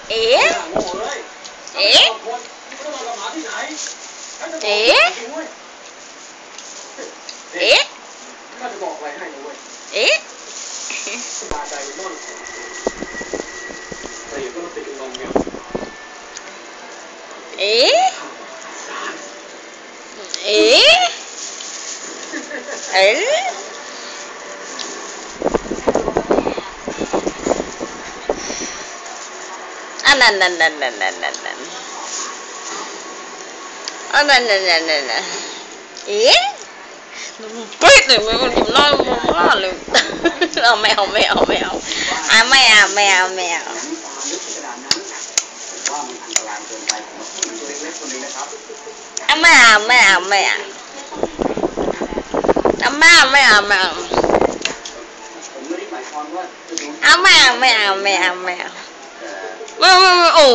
เอ๋เอ๋เอ๋เอ๋เอ๋เอ๋เอ๋เอ๋อันนั้นนั่นนั่นนั่นนั่นนั่นนั่นอันนั้นนั่นนั่นนั่นเอ๋ปิดเลยมันอยู่นอนมุมนอนเลยเอาไม่เอาไม่เอาไม่เอาอ่ะไม่เอาไม่เอาไม่เอาไม่เอาไม่เอาไม่เอาไม่เอาไม่เอาไม่เอาไม่เอาไม่เอาไม่เอาไม่เอาไม่โอ้